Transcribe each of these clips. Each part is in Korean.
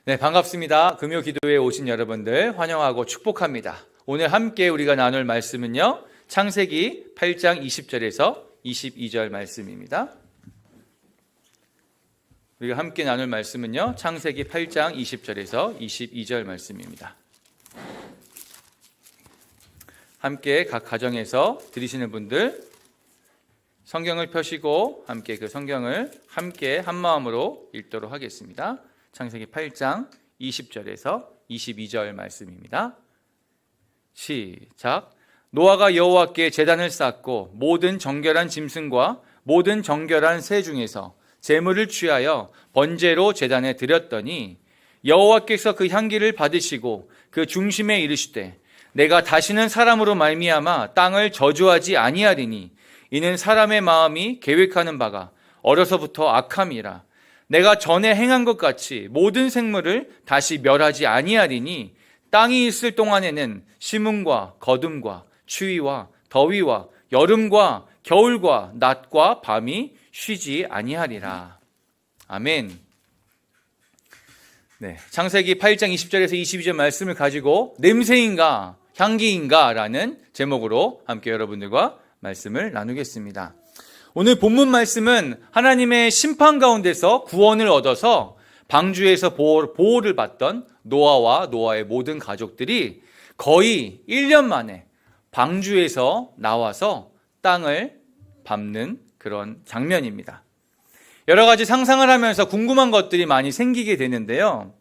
네, 반갑습니다. 금요 기도회에 오신 여러분들 환영하고 축복합니다. 오늘 함께 우리가 나눌 말씀은요, 창세기 8장 20절에서 22절 말씀입니다. 우리가 함께 나눌 말씀은요, 창세기 8장 20절에서 22절 말씀입니다. 함께 각 가정에서 들으시는 분들 성경을 펴시고 함께 그 성경을 함께 한 마음으로 읽도록 하겠습니다. 창세기 8장 20절에서 22절 말씀입니다. 시작. 노아가 여호와께 제단을 쌓고 모든 정결한 짐승과 모든 정결한 새 중에서 제물을 취하여 번제로 제단에 드렸더니 여호와께서 그 향기를 받으시고 그 중심에 이르시되 내가 다시는 사람으로 말미암아 땅을 저주하지 아니하리니 이는 사람의 마음이 계획하는 바가 어려서부터 악함이라. 내가 전에 행한 것 같이 모든 생물을 다시 멸하지 아니하리니 땅이 있을 동안에는 심음과 거둠과 추위와 더위와 여름과 겨울과 낮과 밤이 쉬지 아니하리라. 아멘. 네, 창세기 8장 20절에서 22절 말씀을 가지고 냄새인가 향기인가 라는 제목으로 함께 여러분들과 말씀을 나누겠습니다. 오늘 본문 말씀은 하나님의 심판 가운데서 구원을 얻어서 방주에서 보호를 받던 노아와 노아의 모든 가족들이 거의 1년 만에 방주에서 나와서 땅을 밟는 그런 장면입니다. 여러 가지 상상을 하면서 궁금한 것들이 많이 생기게 되는데요.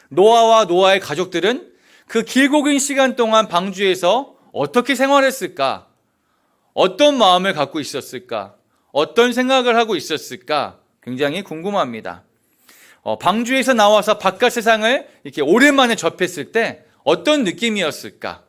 노아와 노아의 가족들은 그 길고 긴 시간 동안 방주에서 어떻게 생활했을까? 어떤 마음을 갖고 있었을까? 어떤 생각을 하고 있었을까? 굉장히 궁금합니다. 방주에서 나와서 바깥 세상을 이렇게 오랜만에 접했을 때 어떤 느낌이었을까?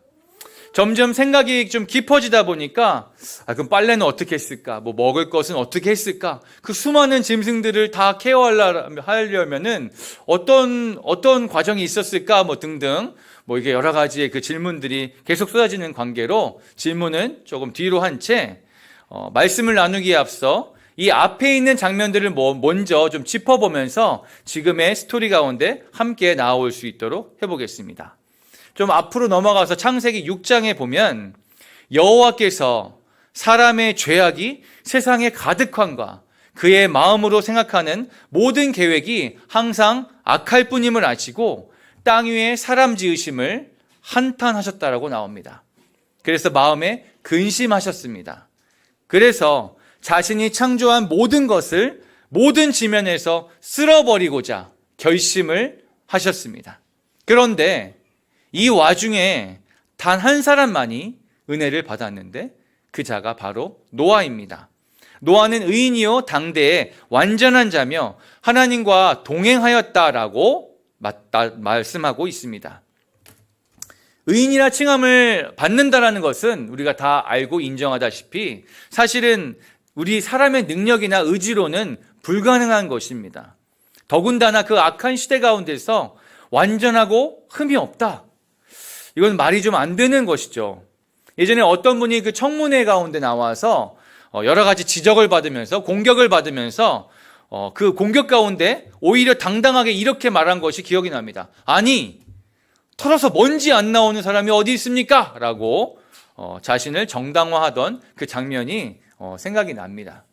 점점 생각이 좀 깊어지다 보니까 그럼 빨래는 어떻게 했을까? 먹을 것은 어떻게 했을까? 그 수많은 짐승들을 다 케어하려면은 어떤 과정이 있었을까? 등등 이게 여러 가지의 그 질문들이 계속 쏟아지는 관계로 질문은 조금 뒤로 한 채 말씀을 나누기에 앞서 이 앞에 있는 장면들을 먼저 좀 짚어보면서 지금의 스토리 가운데 함께 나아올 수 있도록 해보겠습니다. 좀 앞으로 넘어가서 창세기 6장에 보면 여호와께서 사람의 죄악이 세상에 가득함과 그의 마음으로 생각하는 모든 계획이 항상 악할 뿐임을 아시고 땅 위에 사람 지으심을 한탄하셨다라고 나옵니다. 그래서 마음에 근심하셨습니다. 그래서 자신이 창조한 모든 것을 모든 지면에서 쓸어버리고자 결심을 하셨습니다. 그런데 이 와중에 단 한 사람만이 은혜를 받았는데 그 자가 바로 노아입니다. 노아는 의인이요 당대의 완전한 자며 하나님과 동행하였다라고 말씀하고 있습니다. 의인이라 칭함을 받는다라는 것은 우리가 다 알고 인정하다시피 사실은 우리 사람의 능력이나 의지로는 불가능한 것입니다. 더군다나 그 악한 시대 가운데서 완전하고 흠이 없다. 이건 말이 좀 안 되는 것이죠. 예전에 어떤 분이 그 청문회 가운데 나와서 여러 가지 지적을 받으면서 공격을 받으면서 그 공격 가운데 오히려 당당하게 이렇게 말한 것이 기억이 납니다. 아니, 털어서 먼지 안 나오는 사람이 어디 있습니까? 라고 자신을 정당화하던 그 장면이 생각이 납니다.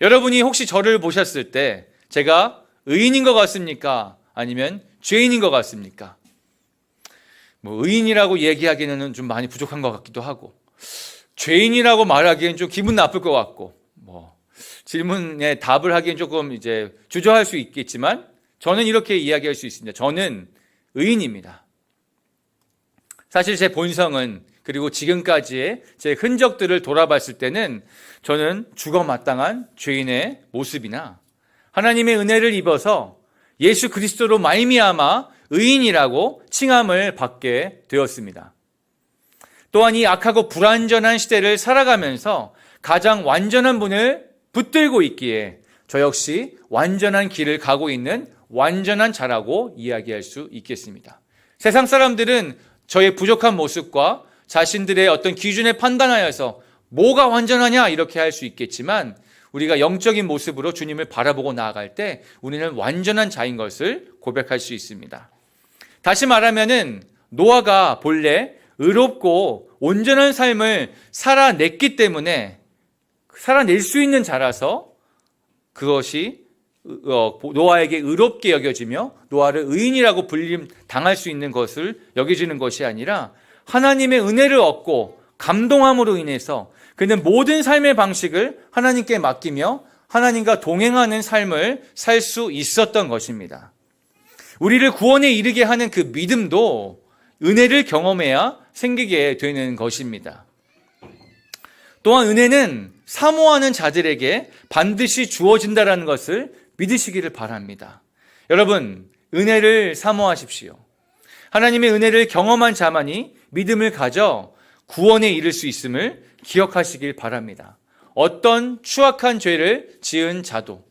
여러분이 혹시 저를 보셨을 때 제가 의인인 것 같습니까? 아니면 죄인인 것 같습니까? 의인이라고 얘기하기에는 좀 많이 부족한 것 같기도 하고 죄인이라고 말하기엔 좀 기분 나쁠 것 같고 질문에 답을 하기엔 조금 이제 주저할 수 있겠지만 저는 이렇게 이야기할 수 있습니다. 저는 의인입니다. 사실 제 본성은 그리고 지금까지의 제 흔적들을 돌아봤을 때는 저는 죽어마땅한 죄인의 모습이나 하나님의 은혜를 입어서 예수 그리스도로 말미암아 의인이라고 칭함을 받게 되었습니다. 또한 이 악하고 불완전한 시대를 살아가면서 가장 완전한 분을 붙들고 있기에 저 역시 완전한 길을 가고 있는 완전한 자라고 이야기할 수 있겠습니다. 세상 사람들은 저의 부족한 모습과 자신들의 어떤 기준에 판단하여서 뭐가 완전하냐 이렇게 할 수 있겠지만 우리가 영적인 모습으로 주님을 바라보고 나아갈 때 우리는 완전한 자인 것을 고백할 수 있습니다. 다시 말하면은 노아가 본래 의롭고 온전한 삶을 살아냈기 때문에 살아낼 수 있는 자라서 그것이 노아에게 의롭게 여겨지며 노아를 의인이라고 불림 당할 수 있는 것을 여겨지는 것이 아니라 하나님의 은혜를 얻고 감동함으로 인해서 그는 모든 삶의 방식을 하나님께 맡기며 하나님과 동행하는 삶을 살 수 있었던 것입니다. 우리를 구원에 이르게 하는 그 믿음도 은혜를 경험해야 생기게 되는 것입니다. 또한 은혜는 사모하는 자들에게 반드시 주어진다는 것을 믿으시기를 바랍니다. 여러분, 은혜를 사모하십시오. 하나님의 은혜를 경험한 자만이 믿음을 가져 구원에 이를 수 있음을 기억하시길 바랍니다. 어떤 추악한 죄를 지은 자도,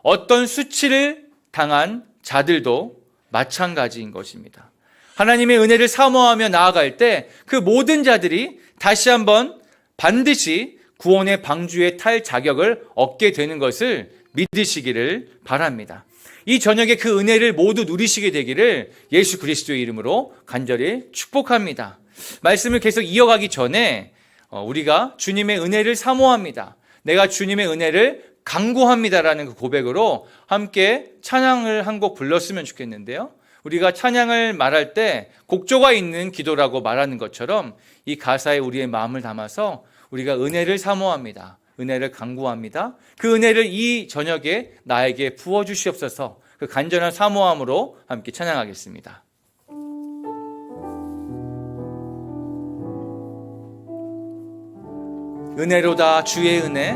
어떤 수치를 당한 자들도 마찬가지인 것입니다. 하나님의 은혜를 사모하며 나아갈 때 그 모든 자들이 다시 한번 반드시 구원의 방주에 탈 자격을 얻게 되는 것을 믿으시기를 바랍니다. 이 저녁에 그 은혜를 모두 누리시게 되기를 예수 그리스도의 이름으로 간절히 축복합니다. 말씀을 계속 이어가기 전에 우리가 주님의 은혜를 사모합니다. 내가 주님의 은혜를 간구합니다라는 그 고백으로 함께 찬양을 한 곡 불렀으면 좋겠는데요. 우리가 찬양을 말할 때 곡조가 있는 기도라고 말하는 것처럼 이 가사에 우리의 마음을 담아서 우리가 은혜를 사모합니다. 은혜를 간구합니다. 그 은혜를 이 저녁에 나에게 부어주시옵소서. 그 간절한 사모함으로 함께 찬양하겠습니다. 은혜로다 주의 은혜,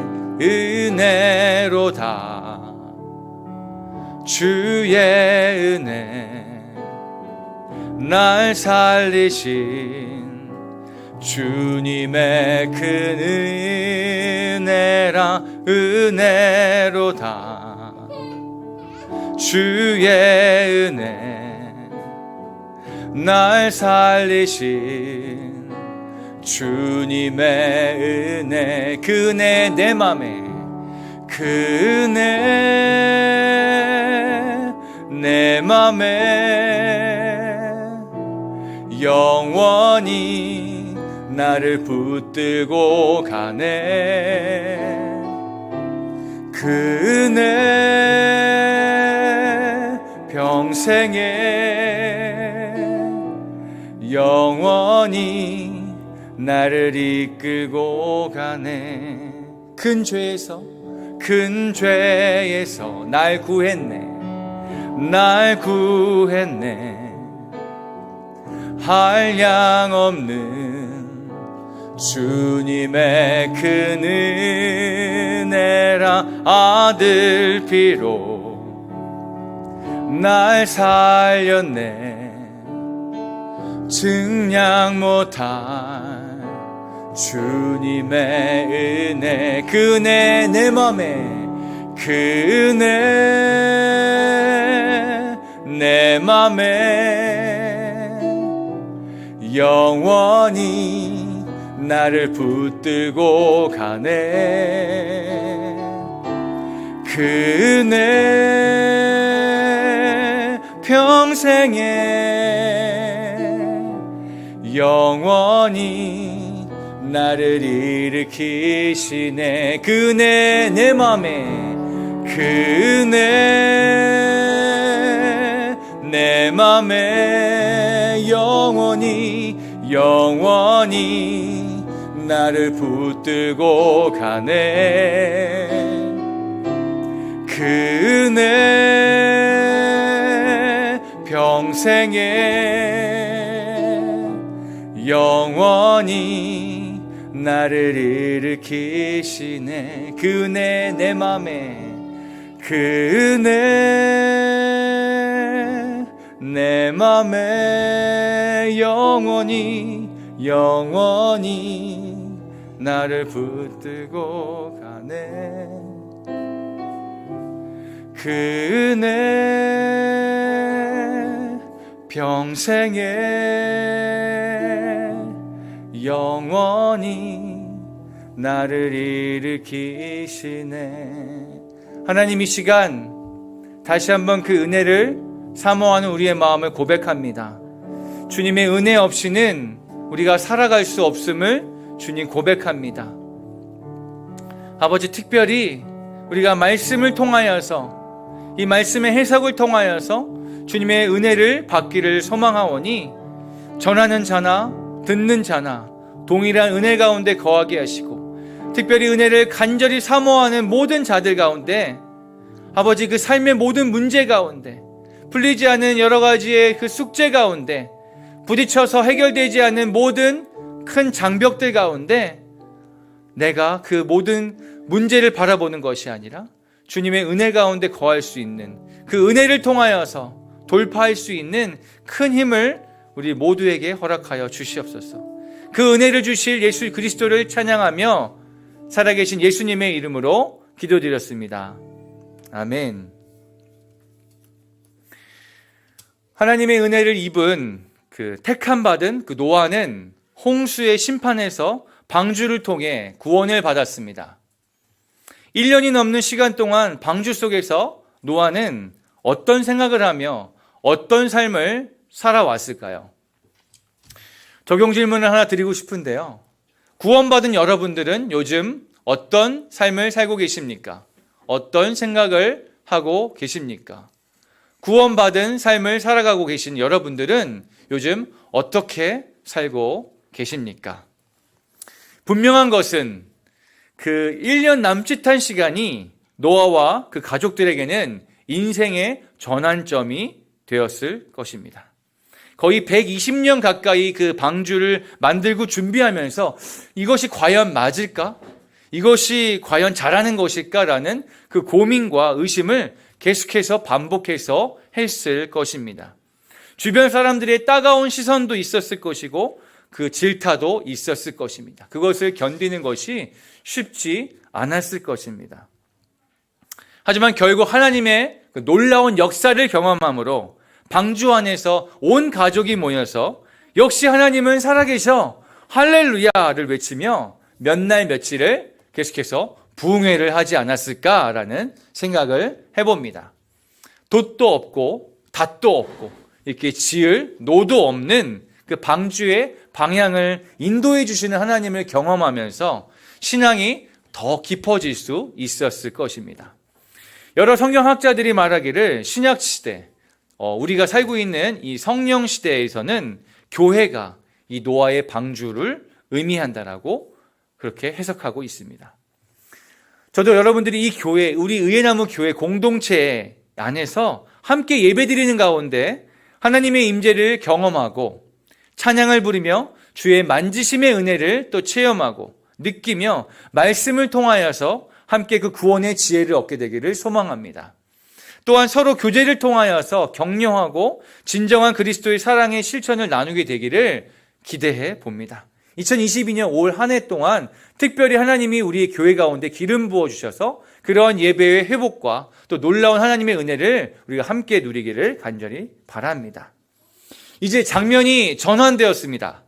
은혜로다 주의 은혜, 날 살리신 주님의 큰 은혜라. 은혜로다 주의 은혜, 날 살리신 주님의 은혜. 그 은혜 내 맘에, 그 은혜 내 맘에 영원히 나를 붙들고 가네. 그 은혜 평생에 영원히 나를 이끌고 가네. 큰 죄에서 날 구했네. 날 구했네. 한량 없는 주님의 큰 은혜라. 아들 피로 날 살렸네. 증량 못할 주님의 은혜. 그 은혜 내 맘에, 그 은혜 내 맘에 영원히 나를 붙들고 가네. 그 은혜 평생에 영원히 나를 일으키시네. 그 은혜 내 맘에, 그 은혜 내 맘에 영원히 나를 붙들고 가네. 그 은혜 평생에 영원히 나를 일으키시네. 그 은혜 내 맘에, 그 은혜 내 맘에 영원히 나를 붙들고 가네. 그 은혜 평생에 영원히 나를 일으키시네. 하나님, 이 시간 다시 한번 그 은혜를 사모하는 우리의 마음을 고백합니다. 주님의 은혜 없이는 우리가 살아갈 수 없음을 주님 고백합니다. 아버지, 특별히 우리가 말씀을 통하여서, 이 말씀의 해석을 통하여서 주님의 은혜를 받기를 소망하오니 전하는 자나 듣는 자나 동일한 은혜 가운데 거하게 하시고, 특별히 은혜를 간절히 사모하는 모든 자들 가운데 아버지, 그 삶의 모든 문제 가운데, 풀리지 않은 여러 가지의 그 숙제 가운데, 부딪혀서 해결되지 않는 모든 큰 장벽들 가운데 내가 그 모든 문제를 바라보는 것이 아니라 주님의 은혜 가운데 거할 수 있는, 그 은혜를 통하여서 돌파할 수 있는 큰 힘을 우리 모두에게 허락하여 주시옵소서. 그 은혜를 주실 예수 그리스도를 찬양하며 살아계신 예수님의 이름으로 기도드렸습니다. 아멘. 하나님의 은혜를 입은 그 택함받은 그 노아는 홍수의 심판에서 방주를 통해 구원을 받았습니다. 1년이 넘는 시간 동안 방주 속에서 노아는 어떤 생각을 하며 어떤 삶을 살아왔을까요? 적용 질문을 하나 드리고 싶은데요. 구원받은 여러분들은 요즘 어떤 삶을 살고 계십니까? 어떤 생각을 하고 계십니까? 구원받은 삶을 살아가고 계신 여러분들은 요즘 어떻게 살고 계십니까? 분명한 것은 그 1년 남짓한 시간이 노아와 그 가족들에게는 인생의 전환점이 되었을 것입니다. 거의 120년 가까이 그 방주를 만들고 준비하면서 이것이 과연 맞을까? 이것이 과연 잘하는 것일까라는 그 고민과 의심을 계속해서 반복해서 했을 것입니다. 주변 사람들의 따가운 시선도 있었을 것이고 그 질타도 있었을 것입니다. 그것을 견디는 것이 쉽지 않았을 것입니다. 하지만 결국 하나님의 그 놀라운 역사를 경험함으로 방주 안에서 온 가족이 모여서 역시 하나님은 살아계셔 할렐루야를 외치며 몇 날 며칠을 계속해서 부흥회를 하지 않았을까라는 생각을 해봅니다. 돛도 없고 닷도 없고 이렇게 지을 노도 없는 그 방주의 방향을 인도해 주시는 하나님을 경험하면서 신앙이 더 깊어질 수 있었을 것입니다. 여러 성경학자들이 말하기를 신약 시대, 우리가 살고 있는 이 성령 시대에서는 교회가 이 노아의 방주를 의미한다라고 그렇게 해석하고 있습니다. 저도 여러분들이 이 교회, 우리 의회나무 교회 공동체 안에서 함께 예배드리는 가운데 하나님의 임재를 경험하고 찬양을 부르며 주의 만지심의 은혜를 또 체험하고 느끼며 말씀을 통하여서 함께 그 구원의 지혜를 얻게 되기를 소망합니다. 또한 서로 교제를 통하여서 격려하고 진정한 그리스도의 사랑의 실천을 나누게 되기를 기대해 봅니다. 2022년 5월 한 해 동안 특별히 하나님이 우리의 교회 가운데 기름 부어주셔서 그러한 예배의 회복과 또 놀라운 하나님의 은혜를 우리가 함께 누리기를 간절히 바랍니다. 이제 장면이 전환되었습니다.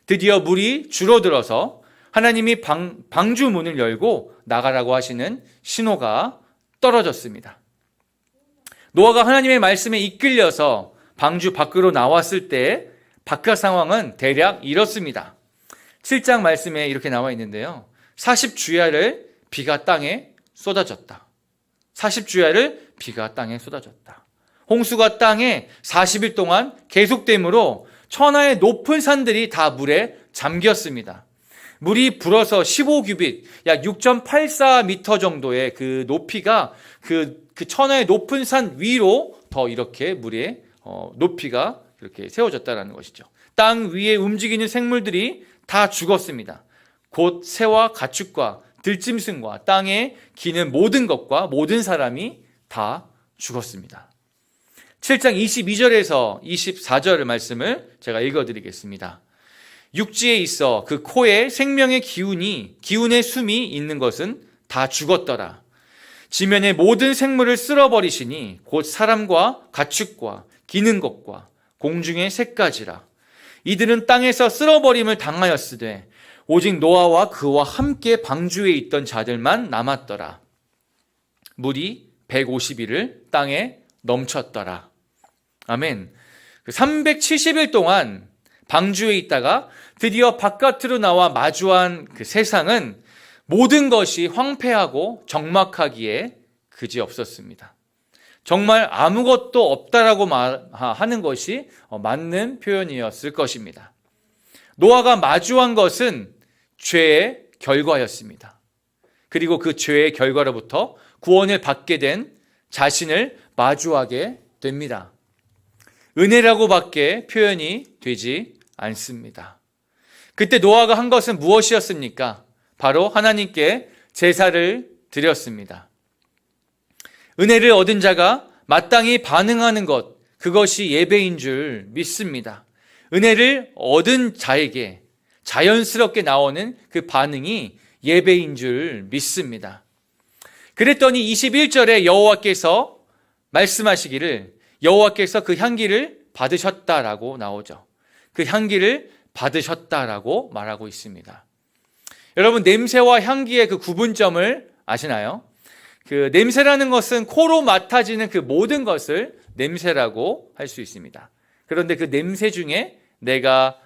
드디어 물이 줄어들어서 하나님이 방주 문을 열고 나가라고 하시는 신호가 떨어졌습니다. 노아가 하나님의 말씀에 이끌려서 방주 밖으로 나왔을 때 바깥 상황은 대략 이렇습니다. 7장 말씀에 이렇게 나와 있는데요. 40주야를 비가 땅에 쏟아졌다. 40주야를 비가 땅에 쏟아졌다. 홍수가 땅에 40일 동안 계속되므로 천하의 높은 산들이 다 물에 잠겼습니다. 물이 불어서 15규빗, 약 6.84m 정도의 그 높이가 그 천하의 높은 산 위로 더 이렇게 물의 높이가 이렇게 세워졌다는 것이죠. 땅 위에 움직이는 생물들이 다 죽었습니다. 곧 새와 가축과 들짐승과 땅에 기는 모든 것과 모든 사람이 다 죽었습니다. 7장 22절에서 24절 말씀을 제가 읽어드리겠습니다. 육지에 있어 그 코에 생명의 기운의 숨이 있는 것은 다 죽었더라. 지면의 모든 생물을 쓸어버리시니 곧 사람과 가축과 기는 것과 공중의 새까지라. 이들은 땅에서 쓸어버림을 당하였으되 오직 노아와 그와 함께 방주에 있던 자들만 남았더라. 물이 150일을 땅에 넘쳤더라. 아멘. 370일 동안 방주에 있다가 드디어 바깥으로 나와 마주한 그 세상은 모든 것이 황폐하고 적막하기에 그지없었습니다. 정말 아무것도 없다라고 하는 것이 맞는 표현이었을 것입니다. 노아가 마주한 것은 죄의 결과였습니다. 그리고 그 죄의 결과로부터 구원을 받게 된 자신을 마주하게 됩니다. 은혜라고밖에 표현이 되지 않습니다. 그때 노아가 한 것은 무엇이었습니까? 바로 하나님께 제사를 드렸습니다. 은혜를 얻은 자가 마땅히 반응하는 것, 그것이 예배인 줄 믿습니다. 은혜를 얻은 자에게 자연스럽게 나오는 그 반응이 예배인 줄 믿습니다. 그랬더니 21절에 여호와께서 말씀하시기를 여호와께서 그 향기를 받으셨다라고 나오죠. 그 향기를 받으셨다라고 말하고 있습니다. 여러분, 냄새와 향기의 그 구분점을 아시나요? 그 냄새라는 것은 코로 맡아지는 그 모든 것을 냄새라고 할 수 있습니다. 그런데 그 냄새 중에 내가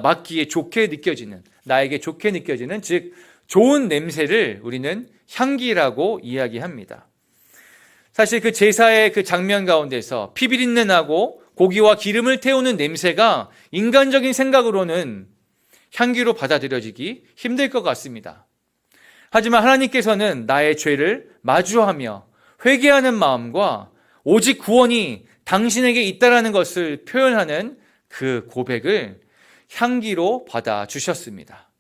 맡기에 좋게 느껴지는, 나에게 좋게 느껴지는, 즉 좋은 냄새를 우리는 향기라고 이야기합니다. 사실 그 제사의 그 장면 가운데서 피비린내 나고 고기와 기름을 태우는 냄새가 인간적인 생각으로는 향기로 받아들여지기 힘들 것 같습니다. 하지만 하나님께서는 나의 죄를 마주하며 회개하는 마음과 오직 구원이 당신에게 있다라는 것을 표현하는 그 고백을 향기로 받아주셨습니다.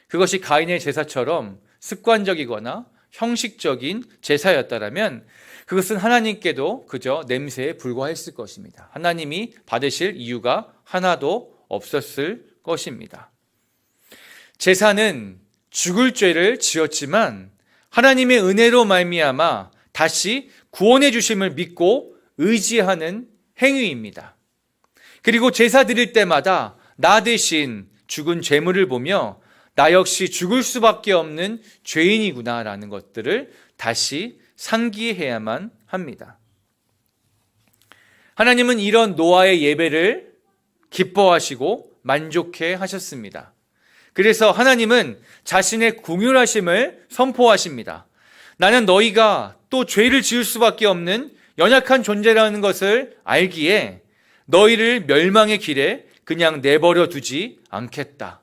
그것이 가인의 제사처럼 습관적이거나 형식적인 제사였다면 그것은 하나님께도 그저 냄새에 불과했을 것입니다. 하나님이 받으실 이유가 하나도 없었을 것입니다. 제사는 죽을 죄를 지었지만 하나님의 은혜로 말미암아 다시 구원해 주심을 믿고 의지하는 행위입니다. 그리고 제사 드릴 때마다 나 대신 죽은 죄물을 보며 나 역시 죽을 수밖에 없는 죄인이구나라는 것들을 다시 상기해야만 합니다. 하나님은 이런 노아의 예배를 기뻐하시고 만족해 하셨습니다. 그래서 하나님은 자신의 긍휼하심을 선포하십니다. 나는 너희가 또 죄를 지을 수밖에 없는 연약한 존재라는 것을 알기에 너희를 멸망의 길에 그냥 내버려 두지 않겠다.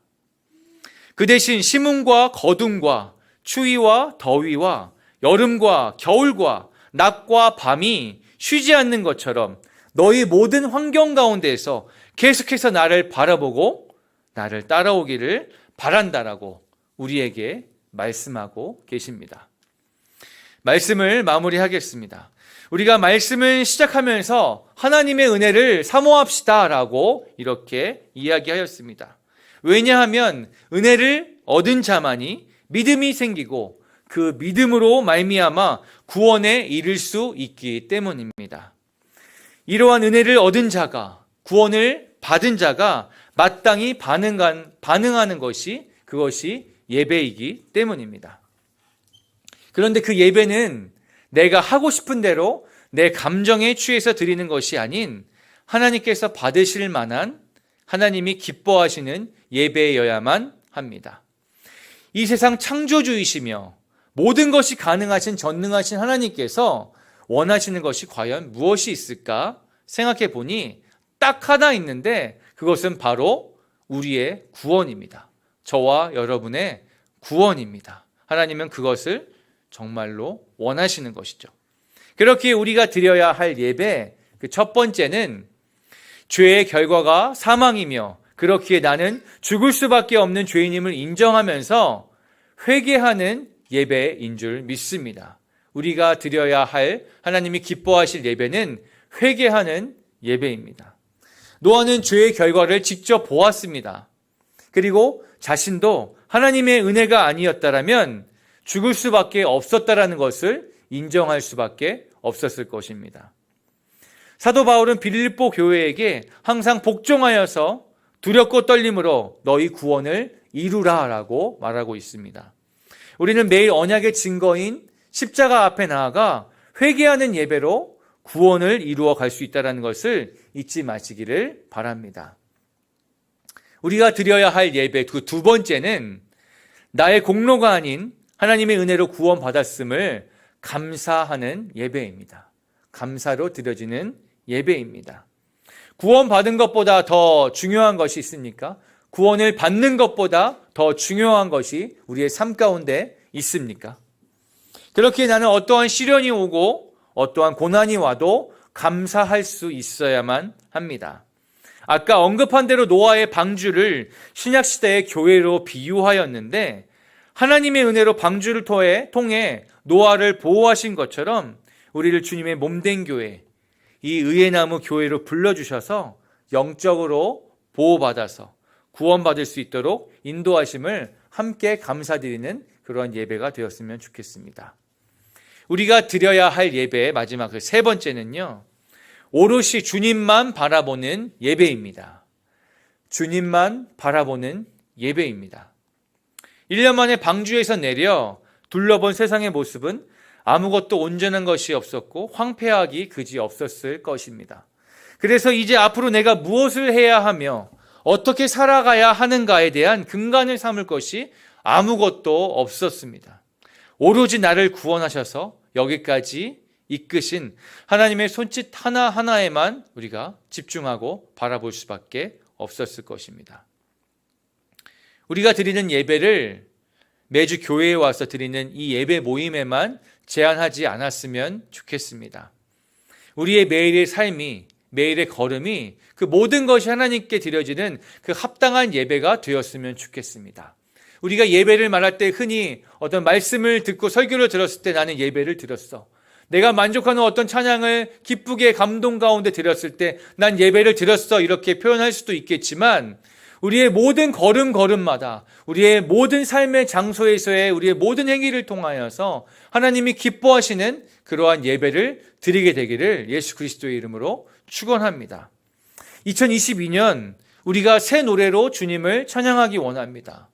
그 대신 심음과 거둠과 추위와 더위와 여름과 겨울과 낮과 밤이 쉬지 않는 것처럼 너희 모든 환경 가운데에서 계속해서 나를 바라보고 나를 따라오기를 바란다라고 우리에게 말씀하고 계십니다. 말씀을 마무리하겠습니다. 우리가 말씀을 시작하면서 하나님의 은혜를 사모합시다라고 이렇게 이야기하였습니다. 왜냐하면 은혜를 얻은 자만이 믿음이 생기고 그 믿음으로 말미암아 구원에 이를 수 있기 때문입니다. 이러한 은혜를 얻은 자가, 구원을 받은 자가 마땅히 반응하는 것이 그것이 예배이기 때문입니다. 그런데 그 예배는 내가 하고 싶은 대로 내 감정에 취해서 드리는 것이 아닌 하나님께서 받으실 만한 하나님이 기뻐하시는 예배여야만 합니다. 이 세상 창조주이시며 모든 것이 가능하신 전능하신 하나님께서 원하시는 것이 과연 무엇이 있을까 생각해 보니 딱 하나 있는데 그것은 바로 우리의 구원입니다. 저와 여러분의 구원입니다. 하나님은 그것을 정말로 원하시는 것이죠. 그렇게 우리가 드려야 할 예배, 그 첫 번째는 죄의 결과가 사망이며 그렇기에 나는 죽을 수밖에 없는 죄인임을 인정하면서 회개하는 예배인 줄 믿습니다. 우리가 드려야 할 하나님이 기뻐하실 예배는 회개하는 예배입니다. 노아는 죄의 결과를 직접 보았습니다. 그리고 자신도 하나님의 은혜가 아니었다라면 죽을 수밖에 없었다라는 것을 인정할 수밖에 없었을 것입니다. 사도 바울은 빌립보 교회에게 항상 복종하여서 두렵고 떨림으로 너희 구원을 이루라라고 말하고 있습니다. 우리는 매일 언약의 증거인 십자가 앞에 나아가 회개하는 예배로 구원을 이루어 갈 수 있다는 것을 잊지 마시기를 바랍니다. 우리가 드려야 할 예배 그 두 번째는 나의 공로가 아닌 하나님의 은혜로 구원받았음을 감사하는 예배입니다. 감사로 드려지는 예배입니다. 구원받은 것보다 더 중요한 것이 있습니까? 구원을 받는 것보다 더 중요한 것이 우리의 삶 가운데 있습니까? 그렇게 나는 어떠한 시련이 오고 어떠한 고난이 와도 감사할 수 있어야만 합니다. 아까 언급한 대로 노아의 방주를 신약시대의 교회로 비유하였는데 하나님의 은혜로 방주를 통해 노아를 보호하신 것처럼 우리를 주님의 몸된 교회, 이 의회나무 교회로 불러주셔서 영적으로 보호받아서 구원받을 수 있도록 인도하심을 함께 감사드리는 그런 예배가 되었으면 좋겠습니다. 우리가 드려야 할 예배의 마지막 그 세 번째는요, 오롯이 주님만 바라보는 예배입니다. 주님만 바라보는 예배입니다. 1년 만에 방주에서 내려 둘러본 세상의 모습은 아무것도 온전한 것이 없었고 황폐하기 그지 없었을 것입니다. 그래서 이제 앞으로 내가 무엇을 해야 하며 어떻게 살아가야 하는가에 대한 근간을 삼을 것이 아무것도 없었습니다. 오로지 나를 구원하셔서 여기까지 이끄신 하나님의 손짓 하나하나에만 우리가 집중하고 바라볼 수밖에 없었을 것입니다. 우리가 드리는 예배를 매주 교회에 와서 드리는 이 예배 모임에만 제한하지 않았으면 좋겠습니다. 우리의 매일의 삶이, 매일의 걸음이 그 모든 것이 하나님께 드려지는 그 합당한 예배가 되었으면 좋겠습니다. 우리가 예배를 말할 때 흔히 어떤 말씀을 듣고 설교를 들었을 때 나는 예배를 드렸어. 내가 만족하는 어떤 찬양을 기쁘게 감동 가운데 드렸을 때 난 예배를 드렸어, 이렇게 표현할 수도 있겠지만 우리의 모든 걸음걸음마다 우리의 모든 삶의 장소에서의 우리의 모든 행위를 통하여서 하나님이 기뻐하시는 그러한 예배를 드리게 되기를 예수 그리스도의 이름으로 축원합니다. 2022년 우리가 새 노래로 주님을 찬양하기 원합니다.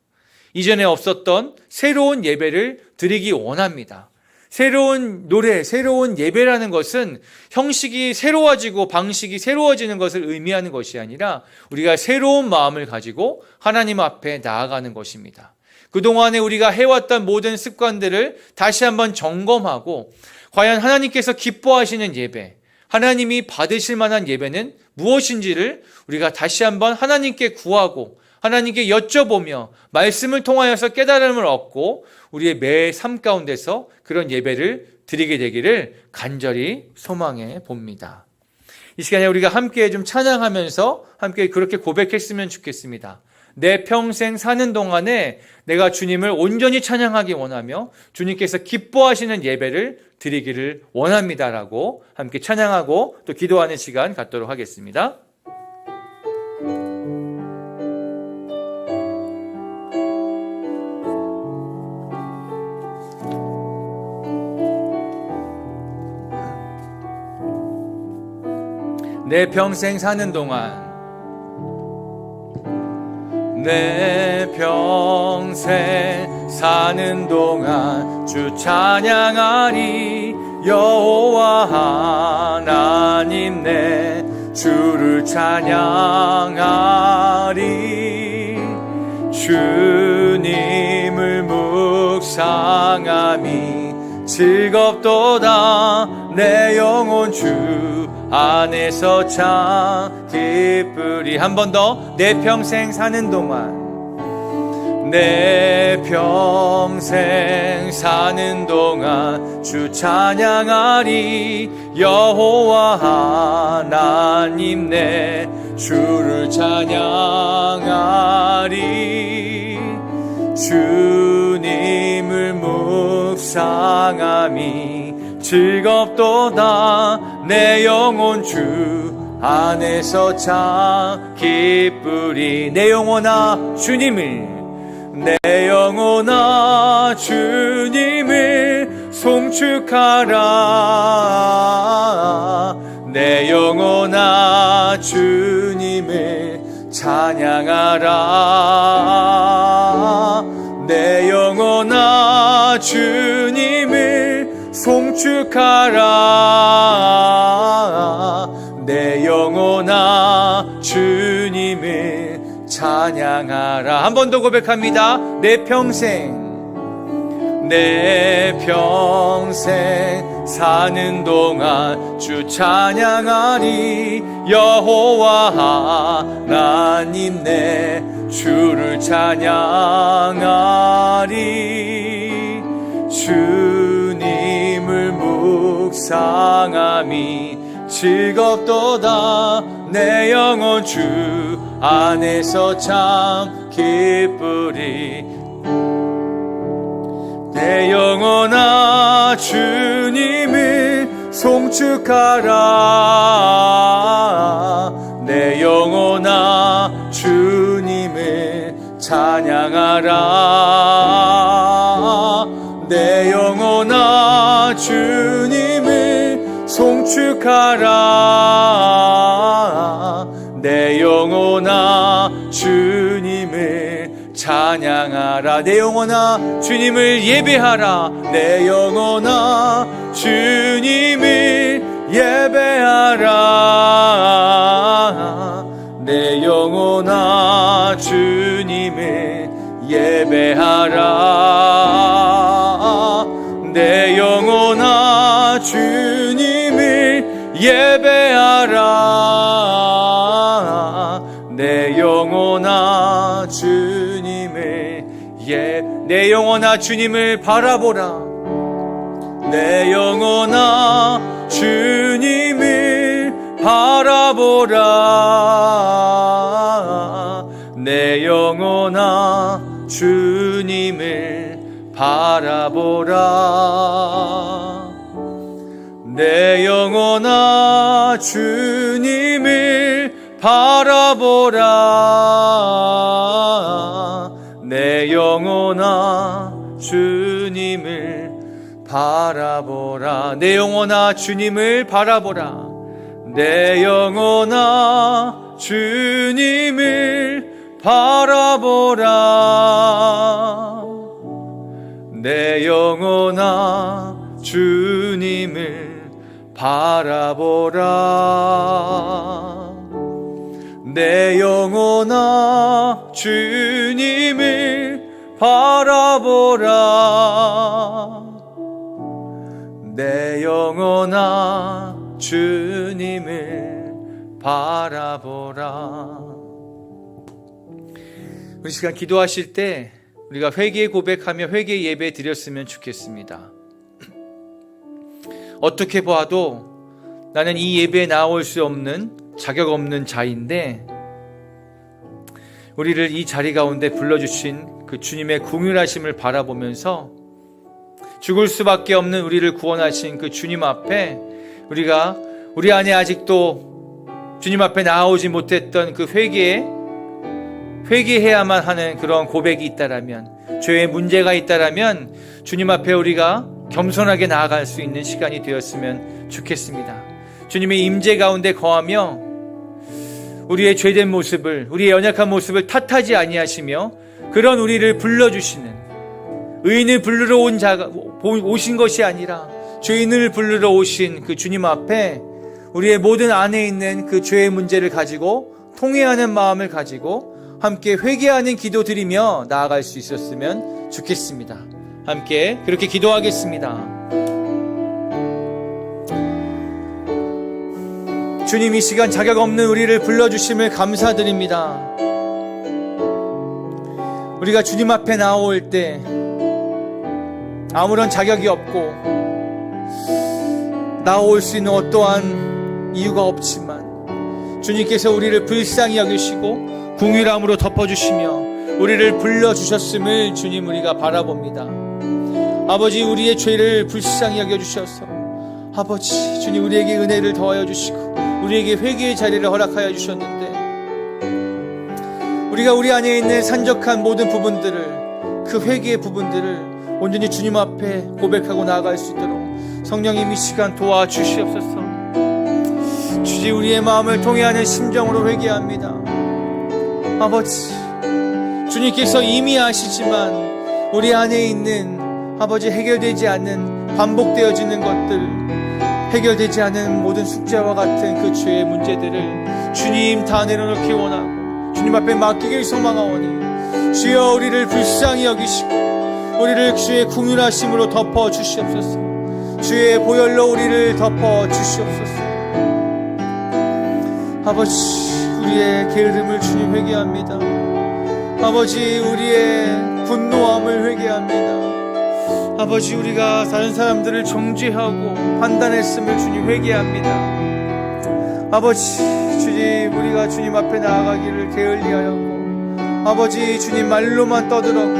이전에 없었던 새로운 예배를 드리기 원합니다. 새로운 노래, 새로운 예배라는 것은 형식이 새로워지고 방식이 새로워지는 것을 의미하는 것이 아니라 우리가 새로운 마음을 가지고 하나님 앞에 나아가는 것입니다. 그동안에 우리가 해왔던 모든 습관들을 다시 한번 점검하고 과연 하나님께서 기뻐하시는 예배, 하나님이 받으실 만한 예배는 무엇인지를 우리가 다시 한번 하나님께 구하고 하나님께 여쭤보며 말씀을 통하여서 깨달음을 얻고 우리의 매 삶 가운데서 그런 예배를 드리게 되기를 간절히 소망해 봅니다. 이 시간에 우리가 함께 좀 찬양하면서 함께 그렇게 고백했으면 좋겠습니다. 내 평생 사는 동안에 내가 주님을 온전히 찬양하기 원하며 주님께서 기뻐하시는 예배를 드리기를 원합니다라고 함께 찬양하고 또 기도하는 시간 갖도록 하겠습니다. 내 평생 사는 동안 내 평생 사는 동안 주 찬양하리 여호와 하나님 내 주를 찬양하리 주님을 묵상함이 즐겁도다 내 영혼 주 안에서 참 기쁘리. 한 번 더. 내 평생 사는 동안 내 평생 사는 동안 주 찬양하리 여호와 하나님 내 주를 찬양하리 주님을 묵상함이 즐겁도다 내 영혼 주 안에서 참 기쁘리. 내 영혼아 주님을 내 영혼아 주님을 송축하라 내 영혼아 주님을 찬양하라 주님을 송축하라. 내 영혼아 주님을 찬양하라. 한 번 더 고백합니다. 내 평생 사는 동안 주 찬양하리. 여호와 하나님 내 주를 찬양하리. 주님을 묵상함이 즐겁도다. 내 영혼 주 안에서 참 기쁘리. 내 영혼아 주님을 송축하라. 내 영혼아 주님을 찬양하라. 내 영혼아 주님을 송축하라. 내 영혼아 주님을 찬양하라. 내 영혼아 주님을 예배하라. 내 영혼아 주님을 예배하라. 내 영혼아 주님을 예배하라. 내 영혼아 주님을 예배하라. 내 영혼아 주님을 내 영혼아 주님을 바라보라. 내 영혼아 주님을 바라보라. 내 영혼아 주님을 바라보라. 내 영혼아 주님을 바라보라. 내 영혼아 주님을 바라보라. 내 영혼아 주님을 바라보라. 내 영혼아 주님을 바라보라. 내 영혼아 주님을 바라보라. 내 영혼아 주님을 바라보라. 내 영혼아 주님을 바라보라. 우리 시간 기도하실 때 우리가 회개 고백하며 회개 예배 드렸으면 좋겠습니다. 어떻게 봐도 나는 이 예배에 나올 수 없는 자격 없는 자인데 우리를 이 자리 가운데 불러주신 그 주님의 긍휼하심을 바라보면서 죽을 수밖에 없는 우리를 구원하신 그 주님 앞에 우리가 우리 안에 아직도 주님 앞에 나오지 못했던 그 회개해야만 하는 그런 고백이 있다라면, 죄의 문제가 있다라면 주님 앞에 우리가 겸손하게 나아갈 수 있는 시간이 되었으면 좋겠습니다. 주님의 임재 가운데 거하며 우리의 죄된 모습을, 우리의 연약한 모습을 탓하지 아니하시며 그런 우리를 불러주시는, 의인을 부르러 오신 것이 아니라 죄인을 부르러 오신 그 주님 앞에 우리의 모든 안에 있는 그 죄의 문제를 가지고 통회하는 마음을 가지고 함께 회개하는 기도 드리며 나아갈 수 있었으면 좋겠습니다. 함께 그렇게 기도하겠습니다. 주님, 이 시간 자격 없는 우리를 불러주심을 감사드립니다. 우리가 주님 앞에 나올 때 아무런 자격이 없고 나올 수 있는 어떠한 이유가 없지만 주님께서 우리를 불쌍히 여기시고 긍휼함으로 덮어주시며 우리를 불러주셨음을 주님 우리가 바라봅니다. 아버지, 우리의 죄를 불쌍히 여겨주셔서 아버지 주님 우리에게 은혜를 더하여 주시고 우리에게 회개의 자리를 허락하여 주셨는데 우리가 우리 안에 있는 산적한 모든 부분들을, 그 회개의 부분들을 온전히 주님 앞에 고백하고 나아갈 수 있도록 성령님 이 시간 도와주시옵소서. 주지, 우리의 마음을 통해하는 심정으로 회개합니다. 아버지, 주님께서 이미 아시지만 우리 안에 있는 아버지 해결되지 않는 반복되어지는 것들, 해결되지 않은 모든 숙제와 같은 그 죄의 문제들을 주님 다 내려놓기 원하고 주님 앞에 맡기길 소망하오니 주여 우리를 불쌍히 여기시고 우리를 주의 긍휼하심으로 덮어 주시옵소서. 주의 보혈로 우리를 덮어 주시옵소서. 아버지, 우리의 게으름을 주님 회개합니다. 아버지, 우리의 분노함을 회개합니다. 아버지, 우리가 다른 사람들을 정죄하고 판단했음을 주님 회개합니다. 아버지, 주님, 우리가 주님 앞에 나아가기를 게을리하였고 아버지, 주님 말로만 떠들었고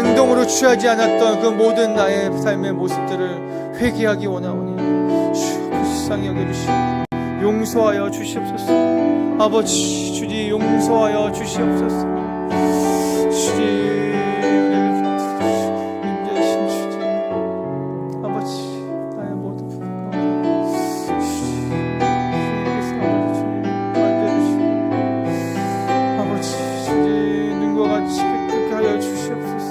행동으로 취하지 않았던 그 모든 나의 삶의 모습들을 회개하기 원하오니 주여 불쌍히 여겨주시고 용서하여 주시옵소서. 아버지, 주님 용서하여 주시옵소서. 주님 임재하신 주님, 아버지, 나의 모든 부끄러움 주님께서 주님 만져주시고 아버지, 주님 눈과 같이 깨끗하게 하여 주시옵소서.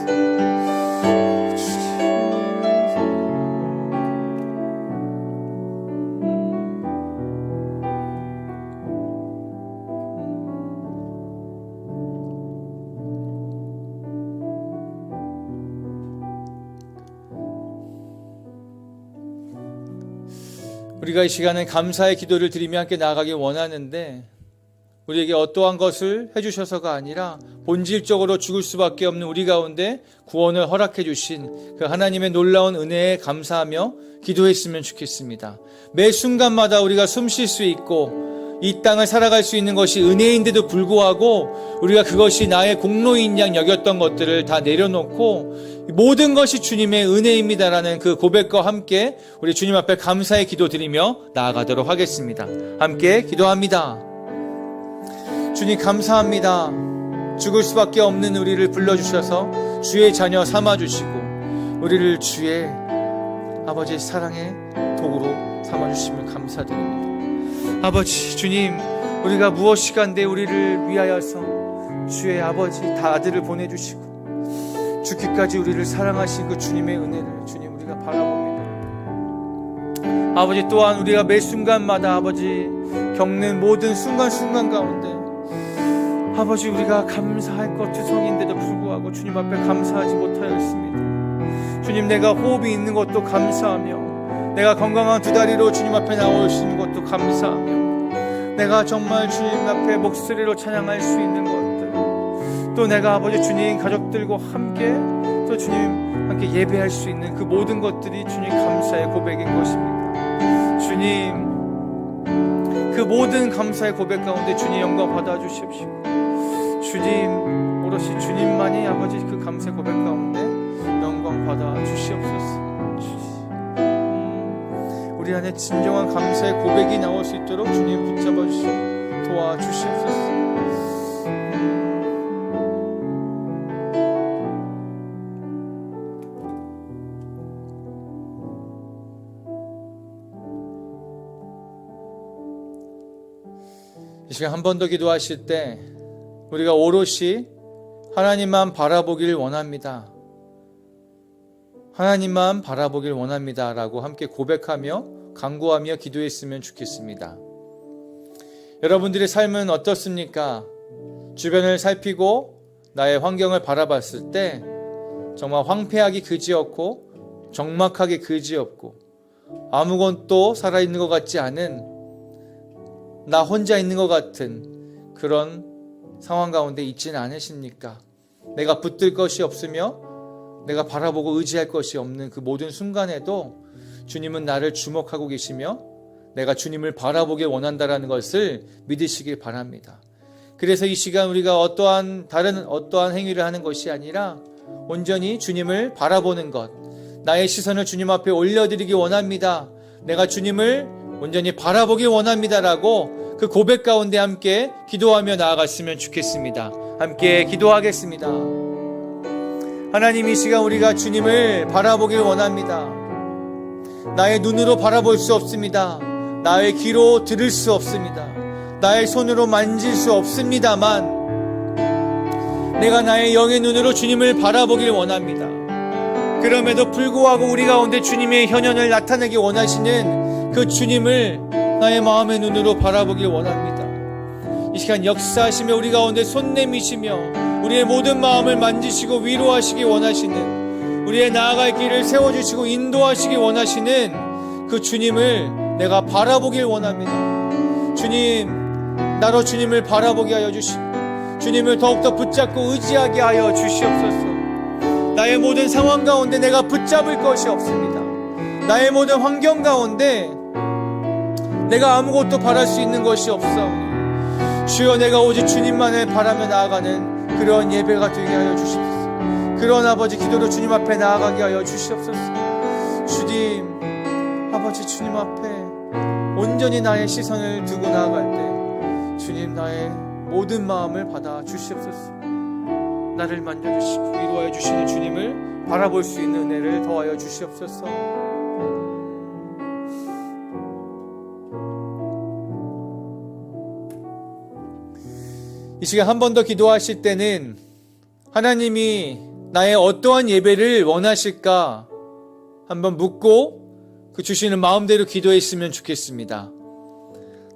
우리가 이 시간에 감사의 기도를 드리며 함께 나아가기 원하는데 우리에게 어떠한 것을 해주셔서가 아니라 본질적으로 죽을 수밖에 없는 우리 가운데 구원을 허락해 주신 그 하나님의 놀라운 은혜에 감사하며 기도했으면 좋겠습니다. 매 순간마다 우리가 숨 쉴 수 있고 이 땅을 살아갈 수 있는 것이 은혜인데도 불구하고 우리가 그것이 나의 공로인 양 여겼던 것들을 다 내려놓고 모든 것이 주님의 은혜입니다라는 그 고백과 함께 우리 주님 앞에 감사의 기도 드리며 나아가도록 하겠습니다. 함께 기도합니다. 주님 감사합니다. 죽을 수밖에 없는 우리를 불러주셔서 주의 자녀 삼아주시고 우리를 주의 아버지의 사랑의 도구로 삼아주시면 감사드립니다. 아버지, 주님, 우리가 무엇이간데 우리를 위하여서 주의 아버지 다 아들을 보내주시고 죽기까지 우리를 사랑하신 그 주님의 은혜를 주님 우리가 바라봅니다. 아버지, 또한 우리가 매 순간마다 아버지 겪는 모든 순간순간 가운데 아버지 우리가 감사할 것 투성인데도 불구하고 주님 앞에 감사하지 못하였습니다. 주님, 내가 호흡이 있는 것도 감사하며 내가 건강한 두 다리로 주님 앞에 나오시는 것도 감사하며 내가 정말 주님 앞에 목소리로 찬양할 수 있는 것들, 또 내가 아버지 주님 가족들과 함께 또 주님 함께 예배할 수 있는 그 모든 것들이 주님 감사의 고백인 것입니다. 주님, 그 모든 감사의 고백 가운데 주님 영광 받아주십시오. 주님, 오롯이 주님만이 아버지 그 감사의 고백 가운데 영광 받아주시옵소서. 우리 안에 진정한 감사의 고백이 나올 수 있도록 주님 붙잡아 주시고 도와주시옵소서. 이 시간 한 번 더 기도하실 때 우리가 오롯이 하나님만 바라보길 원합니다. 하나님만 바라보길 원합니다 라고 함께 고백하며 간구하며 기도했으면 좋겠습니다. 여러분들의 삶은 어떻습니까? 주변을 살피고 나의 환경을 바라봤을 때 정말 황폐하기 그지없고 적막하기 그지없고 아무것도 살아있는 것 같지 않은 나 혼자 있는 것 같은 그런 상황 가운데 있지는 않으십니까? 내가 붙들 것이 없으며 내가 바라보고 의지할 것이 없는 그 모든 순간에도 주님은 나를 주목하고 계시며 내가 주님을 바라보길 원한다라는 것을 믿으시길 바랍니다. 그래서 이 시간 우리가 다른 어떠한 행위를 하는 것이 아니라 온전히 주님을 바라보는 것, 나의 시선을 주님 앞에 올려드리기 원합니다. 내가 주님을 온전히 바라보길 원합니다라고 그 고백 가운데 함께 기도하며 나아갔으면 좋겠습니다. 함께 기도하겠습니다. 하나님, 이 시간 우리가 주님을 바라보길 원합니다. 나의 눈으로 바라볼 수 없습니다. 나의 귀로 들을 수 없습니다. 나의 손으로 만질 수 없습니다만 내가 나의 영의 눈으로 주님을 바라보길 원합니다. 그럼에도 불구하고 우리 가운데 주님의 현현을 나타내기 원하시는 그 주님을 나의 마음의 눈으로 바라보길 원합니다. 이 시간 역사하시며 우리 가운데 손 내미시며 우리의 모든 마음을 만지시고 위로하시기 원하시는, 우리의 나아갈 길을 세워주시고 인도하시기 원하시는 그 주님을 내가 바라보길 원합니다. 주님, 나로 주님을 바라보게 하여 주시고 주님을 더욱더 붙잡고 의지하게 하여 주시옵소서. 나의 모든 상황 가운데 내가 붙잡을 것이 없습니다. 나의 모든 환경 가운데 내가 아무것도 바랄 수 있는 것이 없사오니 주여, 내가 오직 주님만을 바라며 나아가는 그런 예배가 되게 하여 주시옵소서. 그런 아버지 기도로 주님 앞에 나아가게 하여 주시옵소서. 주님, 아버지 주님 앞에 온전히 나의 시선을 두고 나아갈 때 주님, 나의 모든 마음을 받아 주시옵소서. 나를 만져주시고 위로하여 주시는 주님을 바라볼 수 있는 은혜를 더하여 주시옵소서. 이 시간 한 번 더 기도하실 때는 하나님이 나의 어떠한 예배를 원하실까 한번 묻고 그 주시는 마음대로 기도했으면 좋겠습니다.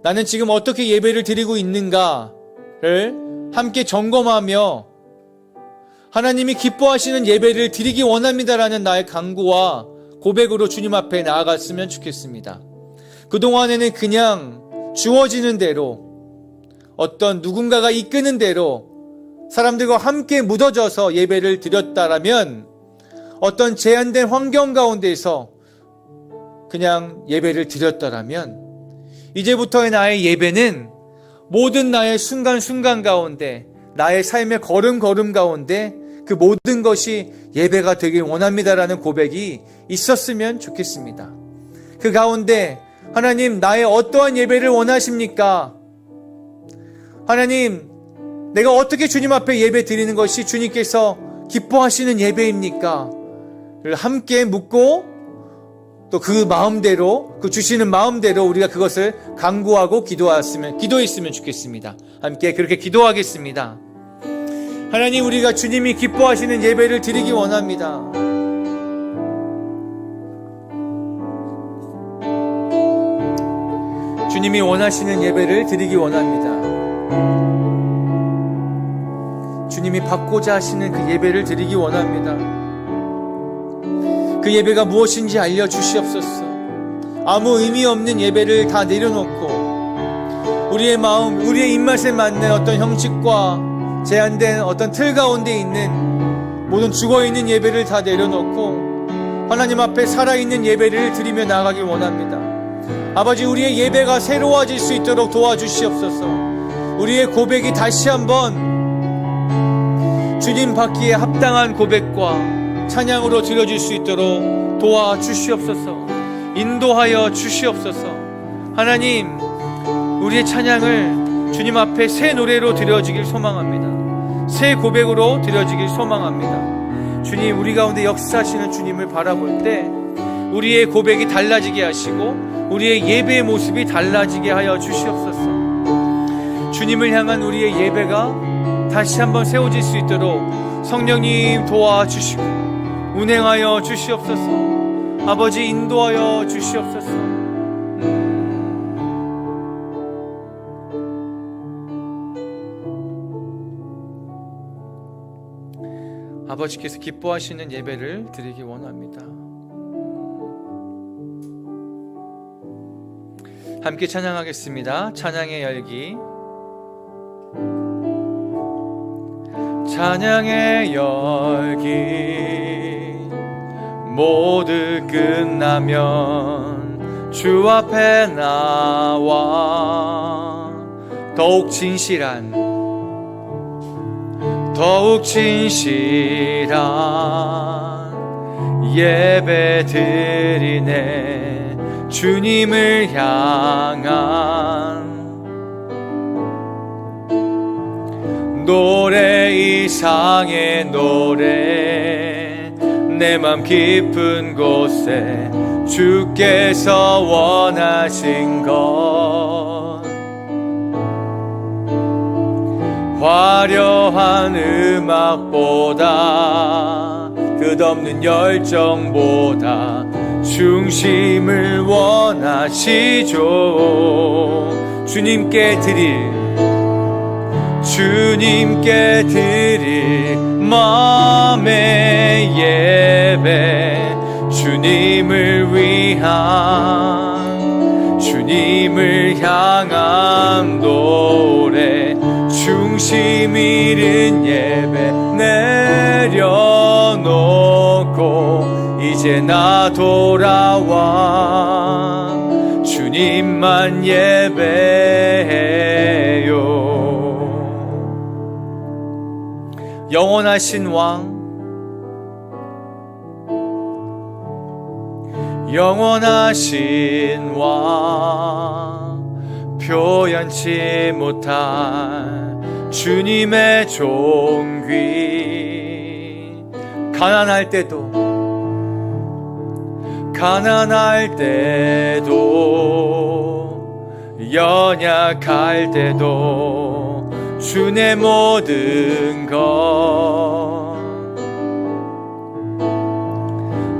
나는 지금 어떻게 예배를 드리고 있는가를 함께 점검하며 하나님이 기뻐하시는 예배를 드리기 원합니다라는 나의 간구와 고백으로 주님 앞에 나아갔으면 좋겠습니다. 그동안에는 그냥 주어지는 대로, 어떤 누군가가 이끄는 대로 사람들과 함께 묻어져서 예배를 드렸다라면, 어떤 제한된 환경 가운데서 그냥 예배를 드렸다라면, 이제부터의 나의 예배는 모든 나의 순간순간 가운데, 나의 삶의 걸음걸음 가운데 그 모든 것이 예배가 되길 원합니다라는 고백이 있었으면 좋겠습니다. 그 가운데 하나님, 나의 어떠한 예배를 원하십니까? 하나님, 내가 어떻게 주님 앞에 예배 드리는 것이 주님께서 기뻐하시는 예배입니까? 를 함께 묻고 또 그 마음대로, 그 주시는 마음대로 우리가 그것을 간구하고 기도했으면 좋겠습니다. 함께 그렇게 기도하겠습니다. 하나님, 우리가 주님이 기뻐하시는 예배를 드리기 원합니다. 주님이 원하시는 예배를 드리기 원합니다. 주님이 받고자 하시는 그 예배를 드리기 원합니다. 그 예배가 무엇인지 알려주시옵소서. 아무 의미 없는 예배를 다 내려놓고 우리의 마음, 우리의 입맛에 맞는 어떤 형식과 제한된 어떤 틀 가운데 있는 모든 죽어있는 예배를 다 내려놓고 하나님 앞에 살아있는 예배를 드리며 나아가길 원합니다. 아버지, 우리의 예배가 새로워질 수 있도록 도와주시옵소서. 우리의 고백이 다시 한번 주님 받기에 합당한 고백과 찬양으로 드려질 수 있도록 도와주시옵소서. 인도하여 주시옵소서. 하나님, 우리의 찬양을 주님 앞에 새 노래로 드려지길 소망합니다. 새 고백으로 드려지길 소망합니다. 주님, 우리 가운데 역사하시는 주님을 바라볼 때 우리의 고백이 달라지게 하시고 우리의 예배의 모습이 달라지게 하여 주시옵소서. 주님을 향한 우리의 예배가 다시 한번 세워질 수 있도록 성령님 도와주시고 운행하여 주시옵소서. 아버지, 인도하여 주시옵소서. 아버지께서 기뻐하시는 예배를 드리기 원합니다. 함께 찬양하겠습니다. 찬양의 열기. 찬양의 열기. 모두 끝나면 주 앞에 나와 더욱 진실한 예배 드리네. 주님을 향한 노래 이상의 노래, 내 맘 깊은 곳에 주께서 원하신 것, 화려한 음악보다 그 뜻없는 열정보다 중심을 원하시죠. 주님께 드릴 마음의 예배, 주님을 향한 노래, 중심 잃은 예배 내려놓고 이제 나 돌아와 주님만 예배해요. 영원하신 왕, 영원하신 왕, 표현치 못할 주님의 존귀. 가난할 때도 연약할 때도 주의 모든 것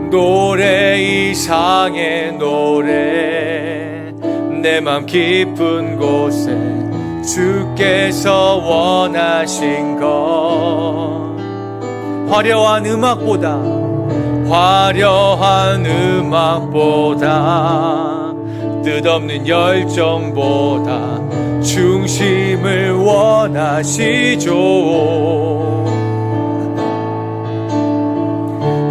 노래 이상의 노래, 내 맘 깊은 곳에 주께서 원하신 것, 화려한 음악보다 뜻없는 열정보다 중심을 원하시죠.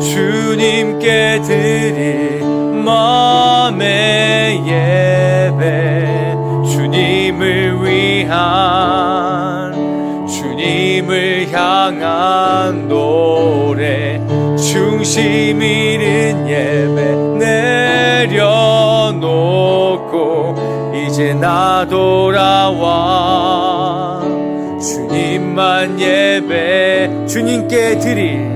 주님께 드릴 마음의 예배, 주님을 향한 노래, 중심 잃은 예배 내려놓고 이제 나 돌아와 주님만 예배, 주님께 드릴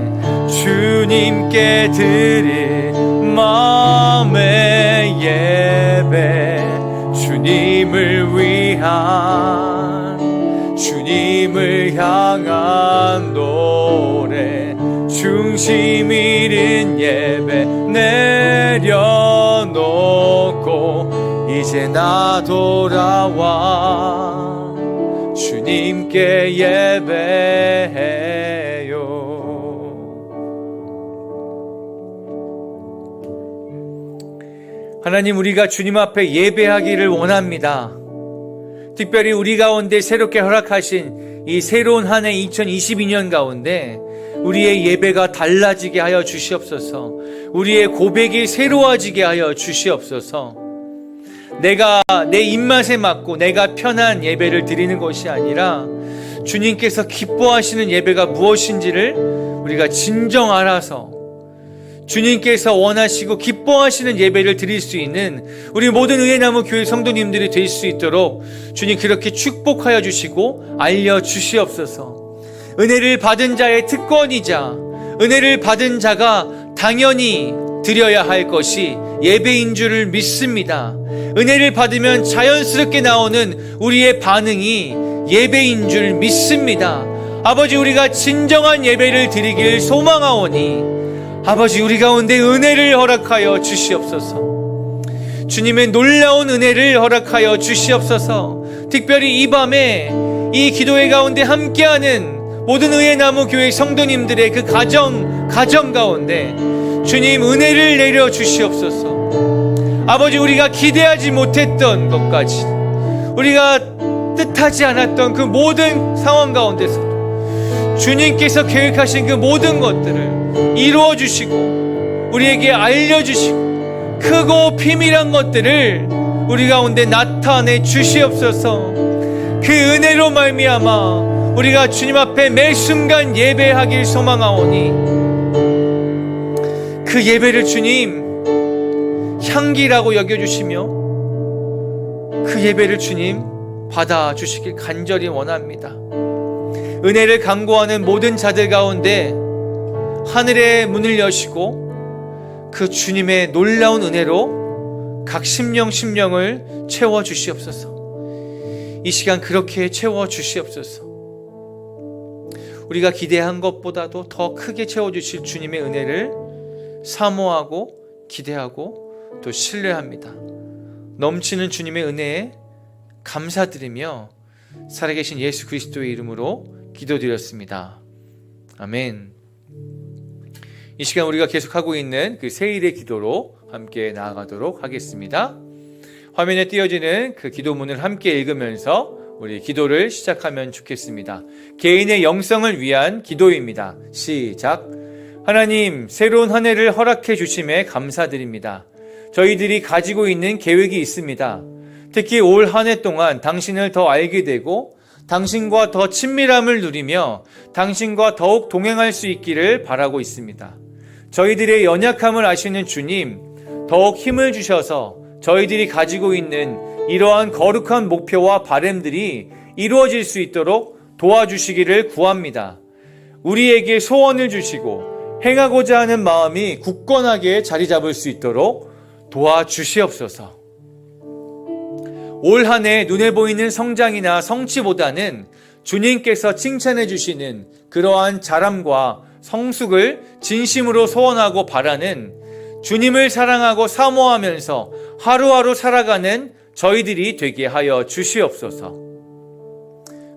마음의 예배, 주님을 향한 노래, 중심 잃은 예배 내려놓고 이제 나 돌아와 주님께 예배해요. 하나님, 우리가 주님 앞에 예배하기를 원합니다. 특별히 우리 가운데 새롭게 허락하신 이 새로운 한 해 2022년 가운데 우리의 예배가 달라지게 하여 주시옵소서. 우리의 고백이 새로워지게 하여 주시옵소서. 내가 내 입맛에 맞고 내가 편한 예배를 드리는 것이 아니라 주님께서 기뻐하시는 예배가 무엇인지를 우리가 진정 알아서 주님께서 원하시고 기뻐하시는 예배를 드릴 수 있는 우리 모든 의회나무 교회 성도님들이 될 수 있도록 주님 그렇게 축복하여 주시고 알려주시옵소서. 은혜를 받은 자의 특권이자 은혜를 받은 자가 당연히 드려야 할 것이 예배인 줄을 믿습니다. 은혜를 받으면 자연스럽게 나오는 우리의 반응이 예배인 줄 믿습니다. 아버지, 우리가 진정한 예배를 드리길 소망하오니 아버지, 우리 가운데 은혜를 허락하여 주시옵소서. 주님의 놀라운 은혜를 허락하여 주시옵소서. 특별히 이 밤에 이 기도회 가운데 함께하는 모든 의회나무 교회 성도님들의 그 가정 가운데 주님 은혜를 내려 주시옵소서. 아버지, 우리가 기대하지 못했던 것까지, 우리가 뜻하지 않았던 그 모든 상황 가운데서 주님께서 계획하신 그 모든 것들을 이루어 주시고 우리에게 알려주시고 크고 비밀한 것들을 우리 가운데 나타내 주시옵소서. 그 은혜로 말미암아 우리가 주님 앞에 매 순간 예배하길 소망하오니 그 예배를 주님 향기라고 여겨주시며 그 예배를 주님 받아주시길 간절히 원합니다. 은혜를 간구하는 모든 자들 가운데 하늘의 문을 여시고 그 주님의 놀라운 은혜로 각 심령을 채워주시옵소서. 이 시간 그렇게 채워주시옵소서. 우리가 기대한 것보다도 더 크게 채워주실 주님의 은혜를 사모하고 기대하고 또 신뢰합니다. 넘치는 주님의 은혜에 감사드리며 살아계신 예수 그리스도의 이름으로 기도드렸습니다. 아멘. 이 시간 우리가 계속하고 있는 그 세일의 기도로 함께 나아가도록 하겠습니다. 화면에 띄어지는 그 기도문을 함께 읽으면서 우리 기도를 시작하면 좋겠습니다. 개인의 영성을 위한 기도입니다. 시작. 하나님, 새로운 한 해를 허락해 주심에 감사드립니다. 저희들이 가지고 있는 계획이 있습니다. 특히 올 한 해 동안 당신을 더 알게 되고 당신과 더 친밀함을 누리며 당신과 더욱 동행할 수 있기를 바라고 있습니다. 저희들의 연약함을 아시는 주님, 더욱 힘을 주셔서 저희들이 가지고 있는 이러한 거룩한 목표와 바램들이 이루어질 수 있도록 도와주시기를 구합니다. 우리에게 소원을 주시고 행하고자 하는 마음이 굳건하게 자리 잡을 수 있도록 도와주시옵소서. 올 한 해 눈에 보이는 성장이나 성취보다는 주님께서 칭찬해 주시는 그러한 자람과 성숙을 진심으로 소원하고 바라는 주님을 사랑하고 사모하면서 하루하루 살아가는 저희들이 되게 하여 주시옵소서.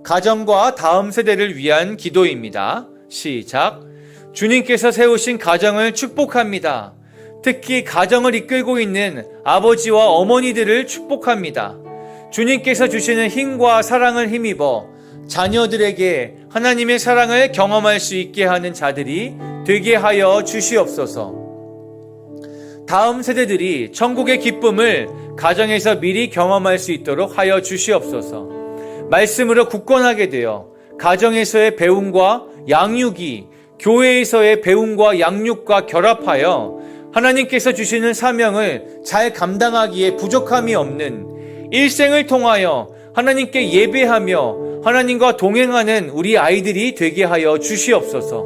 가정과 다음 세대를 위한 기도입니다. 시작. 주님께서 세우신 가정을 축복합니다. 특히 가정을 이끌고 있는 아버지와 어머니들을 축복합니다. 주님께서 주시는 힘과 사랑을 힘입어 자녀들에게 하나님의 사랑을 경험할 수 있게 하는 자들이 되게 하여 주시옵소서. 다음 세대들이 천국의 기쁨을 가정에서 미리 경험할 수 있도록 하여 주시옵소서. 말씀으로 굳건하게 되어 가정에서의 배움과 양육이 교회에서의 배움과 양육과 결합하여 하나님께서 주시는 사명을 잘 감당하기에 부족함이 없는 일생을 통하여 하나님께 예배하며 하나님과 동행하는 우리 아이들이 되게 하여 주시옵소서.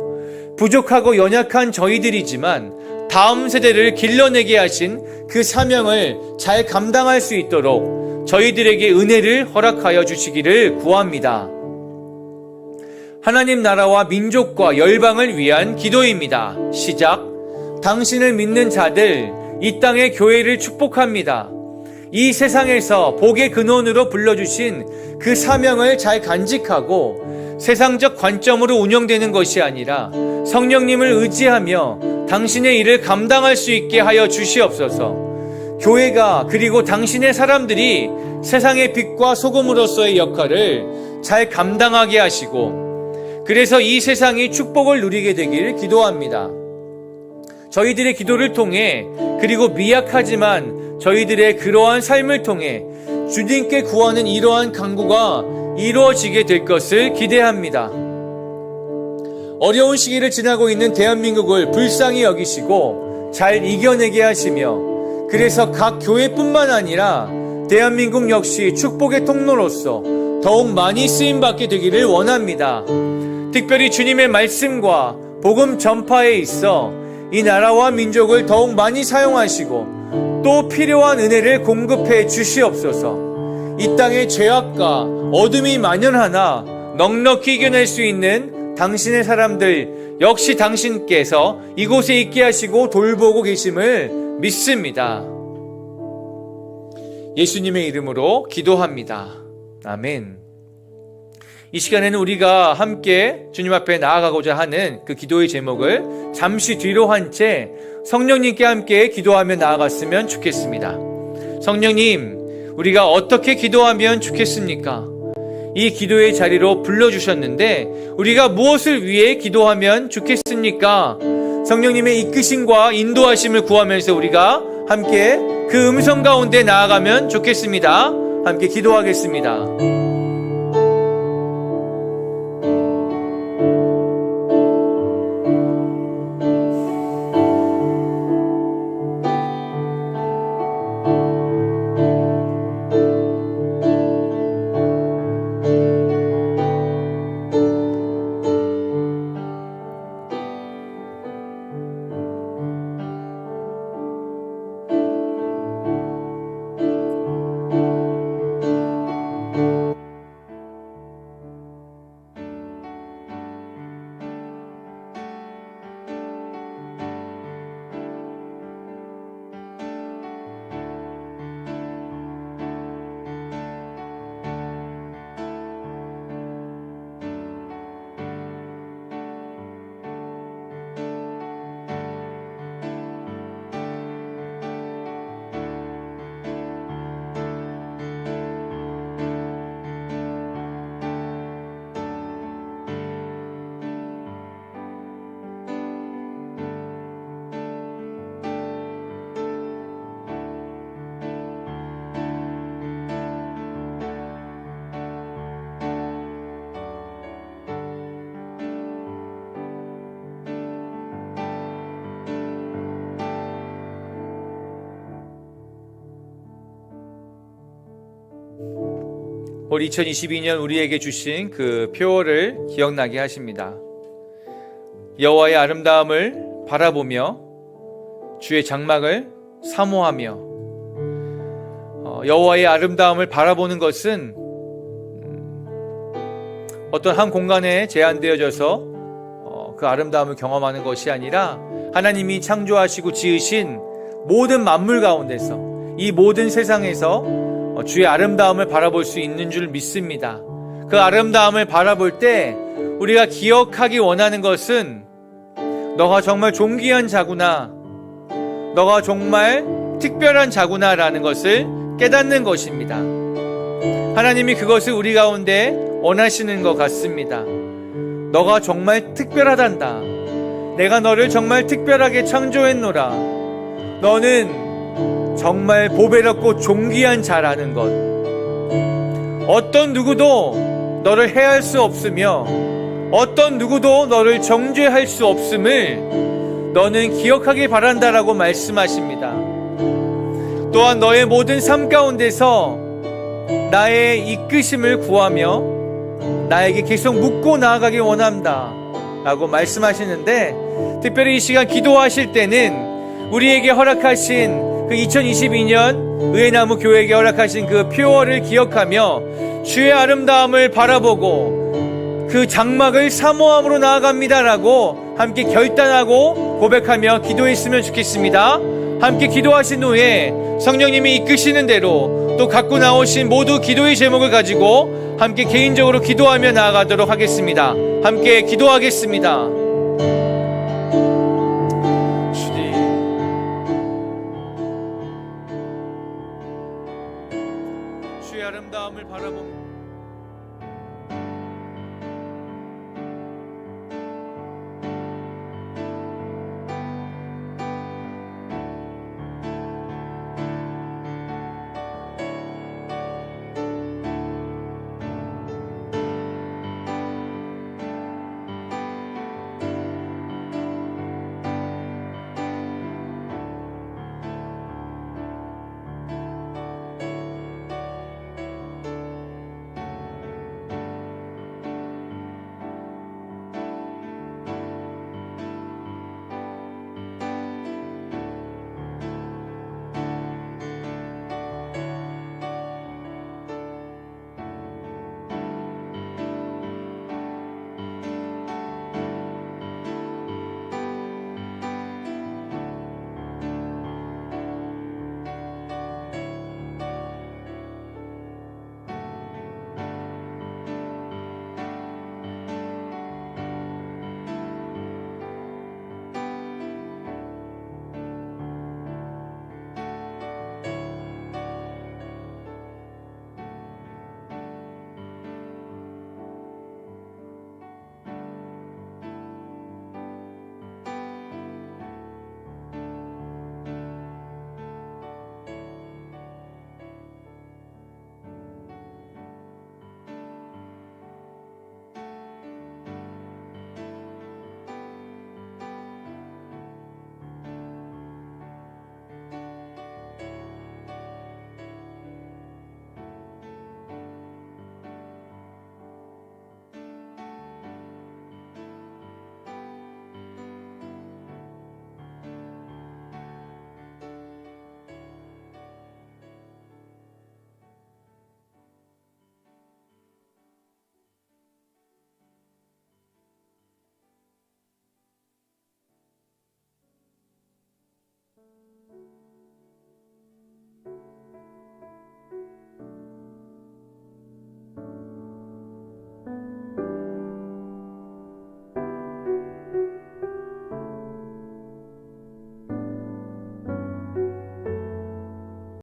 부족하고 연약한 저희들이지만 다음 세대를 길러내게 하신 그 사명을 잘 감당할 수 있도록 저희들에게 은혜를 허락하여 주시기를 구합니다. 하나님 나라와 민족과 열방을 위한 기도입니다. 시작. 당신을 믿는 자들, 이 땅의 교회를 축복합니다. 이 세상에서 복의 근원으로 불러주신 그 사명을 잘 간직하고 세상적 관점으로 운영되는 것이 아니라 성령님을 의지하며 당신의 일을 감당할 수 있게 하여 주시옵소서. 교회가 그리고 당신의 사람들이 세상의 빛과 소금으로서의 역할을 잘 감당하게 하시고 그래서 이 세상이 축복을 누리게 되기를 기도합니다. 저희들의 기도를 통해 그리고 미약하지만 저희들의 그러한 삶을 통해 주님께 구하는 이러한 간구가 이루어지게 될 것을 기대합니다. 어려운 시기를 지나고 있는 대한민국을 불쌍히 여기시고 잘 이겨내게 하시며 그래서 각 교회뿐만 아니라 대한민국 역시 축복의 통로로서 더욱 많이 쓰임받게 되기를 원합니다. 특별히 주님의 말씀과 복음 전파에 있어 이 나라와 민족을 더욱 많이 사용하시고 또 필요한 은혜를 공급해 주시옵소서. 이 땅의 죄악과 어둠이 만연하나 넉넉히 이겨낼 수 있는 당신의 사람들 역시 당신께서 이곳에 있게 하시고 돌보고 계심을 믿습니다. 예수님의 이름으로 기도합니다. 아멘. 이 시간에는 우리가 함께 주님 앞에 나아가고자 하는 그 기도의 제목을 잠시 뒤로 한 채 성령님께 함께 기도하며 나아갔으면 좋겠습니다. 성령님, 우리가 어떻게 기도하면 좋겠습니까? 이 기도의 자리로 불러주셨는데 우리가 무엇을 위해 기도하면 좋겠습니까? 성령님의 이끄심과 인도하심을 구하면서 우리가 함께 그 음성 가운데 나아가면 좋겠습니다. 함께 기도하겠습니다. 올 2022년 우리에게 주신 그 표어를 기억나게 하십니다. 여호와의 아름다움을 바라보며 주의 장막을 사모하며, 여호와의 아름다움을 바라보는 것은 어떤 한 공간에 제한되어져서 그 아름다움을 경험하는 것이 아니라 하나님이 창조하시고 지으신 모든 만물 가운데서, 이 모든 세상에서 주의 아름다움을 바라볼 수 있는 줄 믿습니다. 그 아름다움을 바라볼 때 우리가 기억하기 원하는 것은 너가 정말 존귀한 자구나, 너가 정말 특별한 자구나 라는 것을 깨닫는 것입니다. 하나님이 그것을 우리 가운데 원하시는 것 같습니다. 너가 정말 특별하단다. 내가 너를 정말 특별하게 창조했노라. 너는 정말 보배롭고 존귀한 자라는 것. 어떤 누구도 너를 해할 수 없으며 어떤 누구도 너를 정죄할 수 없음을 너는 기억하길 바란다라고 말씀하십니다. 또한 너의 모든 삶 가운데서 나의 이끄심을 구하며 나에게 계속 묻고 나아가길 원한다 라고 말씀하시는데, 특별히 이 시간 기도하실 때는 우리에게 허락하신 그 2022년 의회나무 교회에게 허락하신 그 표어를 기억하며 주의 아름다움을 바라보고 그 장막을 사모함으로 나아갑니다라고 함께 결단하고 고백하며 기도했으면 좋겠습니다. 함께 기도하신 후에 성령님이 이끄시는 대로 또 갖고 나오신 모두 기도의 제목을 가지고 함께 개인적으로 기도하며 나아가도록 하겠습니다. 함께 기도하겠습니다.